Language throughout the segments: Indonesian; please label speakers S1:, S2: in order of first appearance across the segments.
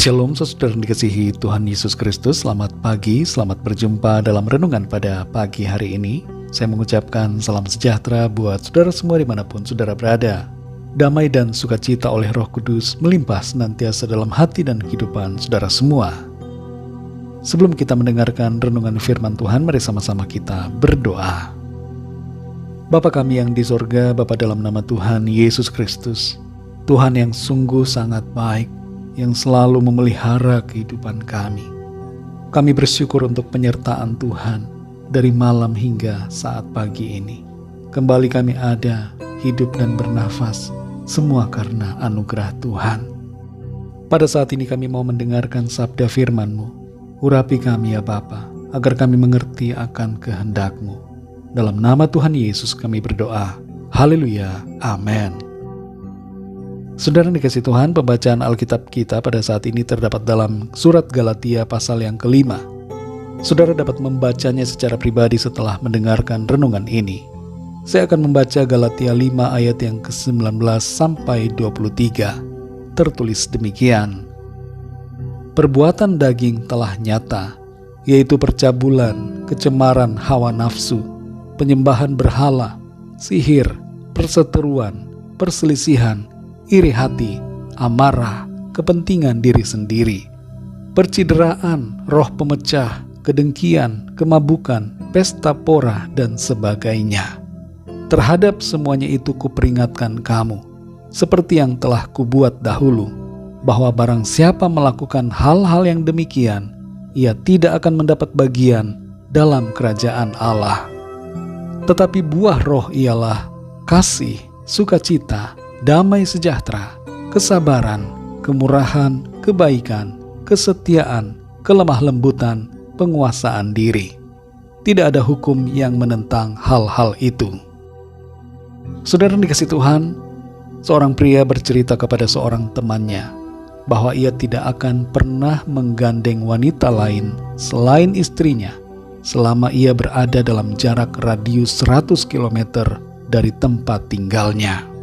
S1: Shalom saudara yang dikasihi Tuhan Yesus Kristus. Selamat pagi, selamat berjumpa dalam renungan pada pagi hari ini. Saya mengucapkan salam sejahtera buat saudara semua dimanapun saudara berada. Damai dan sukacita oleh Roh Kudus melimpah senantiasa dalam hati dan kehidupan saudara semua. Sebelum kita mendengarkan renungan firman Tuhan, mari sama-sama kita berdoa. Bapa kami yang di sorga, Bapa dalam nama Tuhan Yesus Kristus, Tuhan yang sungguh sangat baik, yang selalu memelihara kehidupan kami. Kami bersyukur untuk penyertaan Tuhan dari malam hingga saat pagi ini. Kembali kami ada, hidup dan bernafas, semua karena anugerah Tuhan. Pada saat ini kami mau mendengarkan sabda firman-Mu. Urapi kami ya Bapa, agar kami mengerti akan kehendak-Mu. Dalam nama Tuhan Yesus kami berdoa. Haleluya. Amin. Saudara yang dikasihi Tuhan, pembacaan Alkitab kita pada saat ini terdapat dalam surat Galatia pasal yang ke-5. Saudara dapat membacanya secara pribadi setelah mendengarkan renungan ini. Saya akan membaca Galatia 5 ayat yang ke-19 sampai 23. Tertulis demikian. Perbuatan daging telah nyata, yaitu percabulan, kecemaran hawa nafsu, penyembahan berhala, sihir, perseteruan, perselisihan, iri hati, amarah, kepentingan diri sendiri, percideraan, roh pemecah, kedengkian, kemabukan, pesta pora, dan sebagainya. Terhadap semuanya itu kuperingatkan kamu, seperti yang telah kubuat dahulu, bahwa barang siapa melakukan hal-hal yang demikian, ia tidak akan mendapat bagian dalam kerajaan Allah. Tetapi buah roh ialah kasih, sukacita, damai sejahtera, kesabaran, kemurahan, kebaikan, kesetiaan, kelemah lembutan, penguasaan diri. Tidak ada hukum yang menentang hal-hal itu. Saudara dikasihi Tuhan, seorang pria bercerita kepada seorang temannya bahwa ia tidak akan pernah menggandeng wanita lain selain istrinya selama ia berada dalam jarak radius 100 km dari tempat tinggalnya.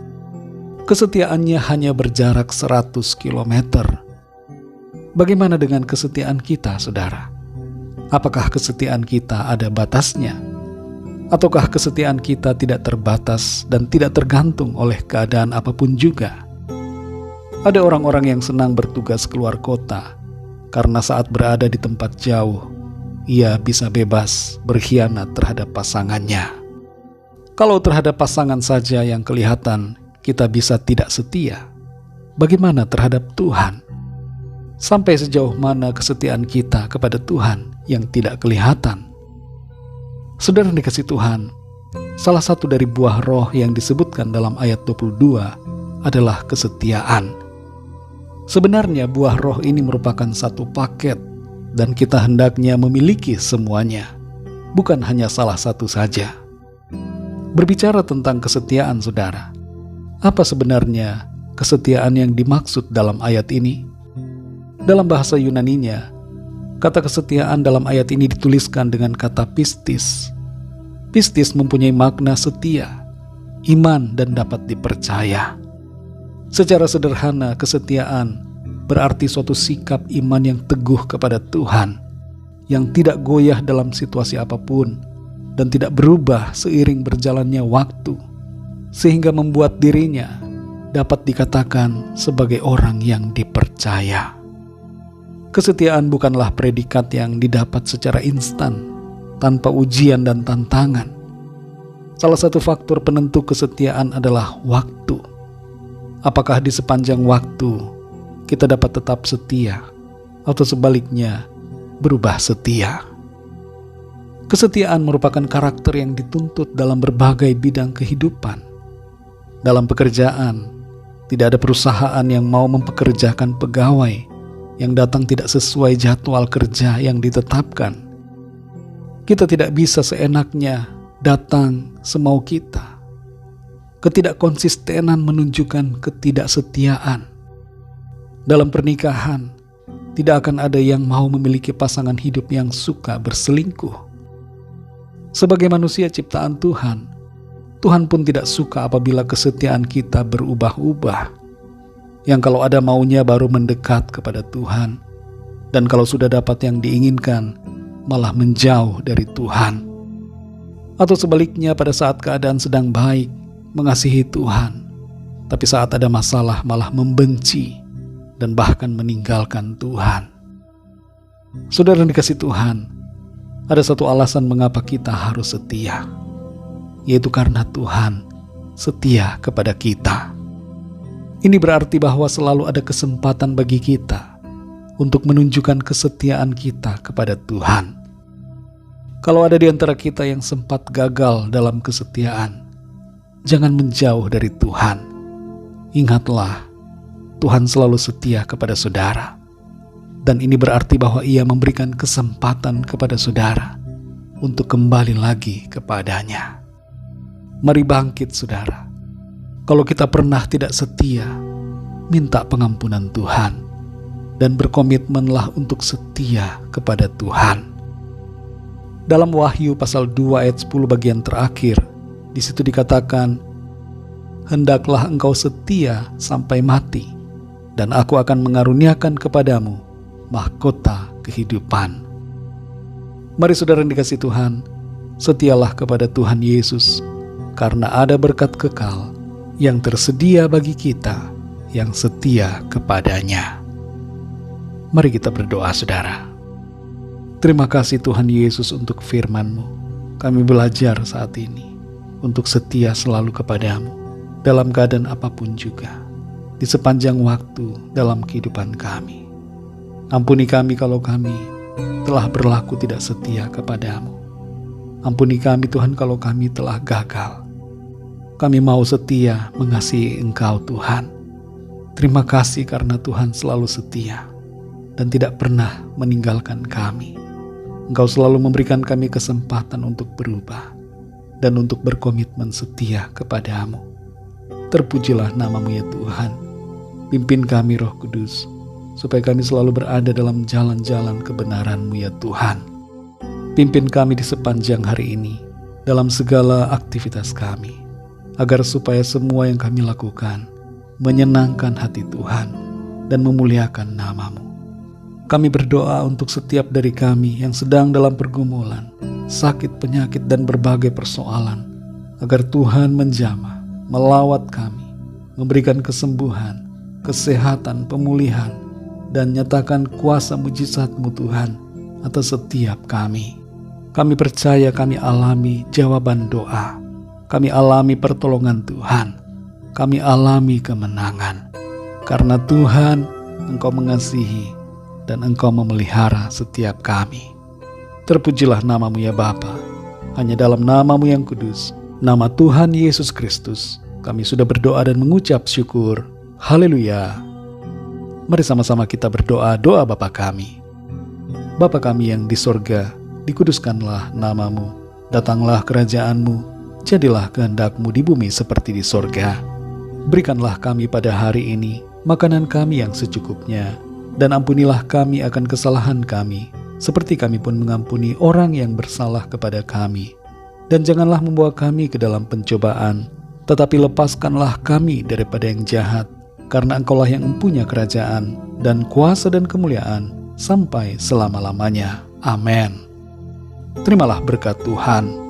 S1: Kesetiaannya hanya berjarak 100 km. Bagaimana dengan kesetiaan kita, saudara? Apakah kesetiaan kita ada batasnya? Ataukah kesetiaan kita tidak terbatas dan tidak tergantung oleh keadaan apapun juga? Ada orang-orang yang senang bertugas keluar kota, karena saat berada di tempat jauh, ia bisa bebas berkhianat terhadap pasangannya. Kalau terhadap pasangan saja yang kelihatan kita bisa tidak setia, bagaimana terhadap Tuhan? Sampai sejauh mana kesetiaan kita kepada Tuhan yang tidak kelihatan? Saudara dikasihi Tuhan, salah satu dari buah roh yang disebutkan dalam ayat 22 adalah kesetiaan. Sebenarnya buah roh ini merupakan satu paket dan kita hendaknya memiliki semuanya, bukan hanya salah satu saja. Berbicara tentang kesetiaan, saudara, apa sebenarnya kesetiaan yang dimaksud dalam ayat ini? Dalam bahasa Yunaninya, kata kesetiaan dalam ayat ini dituliskan dengan kata pistis. Pistis mempunyai makna setia, iman, dan dapat dipercaya. Secara sederhana, kesetiaan berarti suatu sikap iman yang teguh kepada Tuhan, yang tidak goyah dalam situasi apapun, dan tidak berubah seiring berjalannya waktu, sehingga membuat dirinya dapat dikatakan sebagai orang yang dipercaya. Kesetiaan bukanlah predikat yang didapat secara instan, tanpa ujian dan tantangan. Salah satu faktor penentu kesetiaan adalah waktu. Apakah di sepanjang waktu kita dapat tetap setia, atau sebaliknya berubah setia? Kesetiaan merupakan karakter yang dituntut dalam berbagai bidang kehidupan. Dalam pekerjaan, tidak ada perusahaan yang mau mempekerjakan pegawai yang datang tidak sesuai jadwal kerja yang ditetapkan. Kita tidak bisa seenaknya datang semau kita. Ketidakkonsistenan menunjukkan ketidaksetiaan. Dalam pernikahan, tidak akan ada yang mau memiliki pasangan hidup yang suka berselingkuh. Sebagai manusia ciptaan Tuhan, Tuhan pun tidak suka apabila kesetiaan kita berubah-ubah. yang kalau ada maunya baru mendekat kepada Tuhan, dan kalau sudah dapat yang diinginkan malah menjauh dari Tuhan. Atau sebaliknya, pada saat keadaan sedang baik mengasihi Tuhan, tapi saat ada masalah malah membenci dan bahkan meninggalkan Tuhan. Saudara yang dikasihi Tuhan, ada satu alasan mengapa kita harus setia, yaitu karena Tuhan setia kepada kita. Ini berarti bahwa selalu ada kesempatan bagi kita untuk menunjukkan kesetiaan kita kepada Tuhan. Kalau ada di antara kita yang sempat gagal dalam kesetiaan, jangan menjauh dari Tuhan. Ingatlah, Tuhan selalu setia kepada saudara. Dan ini berarti bahwa Ia memberikan kesempatan kepada saudara untuk kembali lagi kepadanya. Mari bangkit saudara. Kalau kita pernah tidak setia, minta pengampunan Tuhan dan berkomitmenlah untuk setia kepada Tuhan. Dalam Wahyu pasal 2 ayat 10 bagian terakhir, di situ dikatakan, "Hendaklah engkau setia sampai mati, dan aku akan mengaruniakan kepadamu mahkota kehidupan." Mari saudara yang dikasihi Tuhan, setialah kepada Tuhan Yesus, karena ada berkat kekal yang tersedia bagi kita yang setia kepadanya. Mari kita berdoa saudara. Terima kasih Tuhan Yesus untuk firman-Mu. Kami belajar saat ini untuk setia selalu kepadamu dalam keadaan apapun juga, di sepanjang waktu dalam kehidupan kami. Ampuni kami kalau kami telah berlaku tidak setia kepadamu. Ampuni kami Tuhan kalau kami telah gagal. Kami mau setia mengasihi Engkau Tuhan. Terima kasih karena Tuhan selalu setia dan tidak pernah meninggalkan kami. Engkau selalu memberikan kami kesempatan untuk berubah dan untuk berkomitmen setia kepadamu. Terpujilah nama-Mu ya Tuhan. Pimpin kami Roh Kudus, supaya kami selalu berada dalam jalan-jalan kebenaran-Mu ya Tuhan. Pimpin kami di sepanjang hari ini, dalam segala aktivitas kami, agar supaya semua yang kami lakukan menyenangkan hati Tuhan dan memuliakan nama-Mu. Kami berdoa untuk setiap dari kami yang sedang dalam pergumulan, sakit, penyakit, dan berbagai persoalan, agar Tuhan menjamah, melawat kami, memberikan kesembuhan, kesehatan, pemulihan, dan nyatakan kuasa mujizat-Mu Tuhan atas setiap kami. Kami percaya kami alami jawaban doa. Kami alami pertolongan Tuhan. Kami alami kemenangan. Karena Tuhan, Engkau mengasihi dan Engkau memelihara setiap kami. Terpujilah nama-Mu ya Bapa. Hanya dalam nama-Mu yang kudus, nama Tuhan Yesus Kristus, kami sudah berdoa dan mengucap syukur. Haleluya. Mari sama-sama kita berdoa doa Bapa kami. Bapa kami yang di sorga, dikuduskanlah nama-Mu. Datanglah kerajaan-Mu. Jadilah kehendak-Mu di bumi seperti di sorga. Berikanlah kami pada hari ini makanan kami yang secukupnya, dan ampunilah kami akan kesalahan kami, seperti kami pun mengampuni orang yang bersalah kepada kami. Dan janganlah membawa kami ke dalam pencobaan, tetapi lepaskanlah kami daripada yang jahat, karena Engkaulah yang mempunyai kerajaan, dan kuasa dan kemuliaan, sampai selama-lamanya. Amin. Terimalah berkat Tuhan.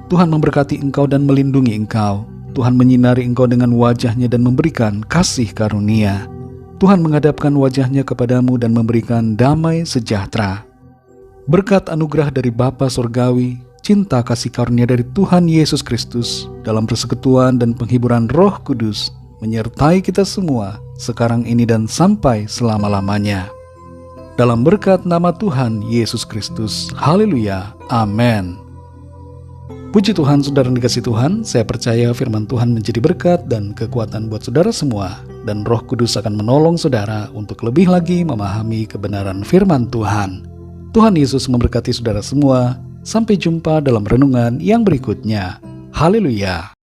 S1: Tuhan memberkati engkau dan melindungi engkau. Tuhan menyinari engkau dengan wajah-Nya dan memberikan kasih karunia. Tuhan menghadapkan wajah-Nya kepadamu dan memberikan damai sejahtera. Berkat anugerah dari Bapa Surgawi, cinta kasih karunia dari Tuhan Yesus Kristus, dalam persekutuan dan penghiburan Roh Kudus, menyertai kita semua, sekarang ini dan sampai selama-lamanya. Dalam berkat nama Tuhan Yesus Kristus. Haleluya. Amin. Puji Tuhan, saudara yang dikasihi Tuhan, saya percaya firman Tuhan menjadi berkat dan kekuatan buat saudara semua, dan Roh Kudus akan menolong saudara untuk lebih lagi memahami kebenaran firman Tuhan. Tuhan Yesus memberkati saudara semua. Sampai jumpa dalam renungan yang berikutnya. Haleluya.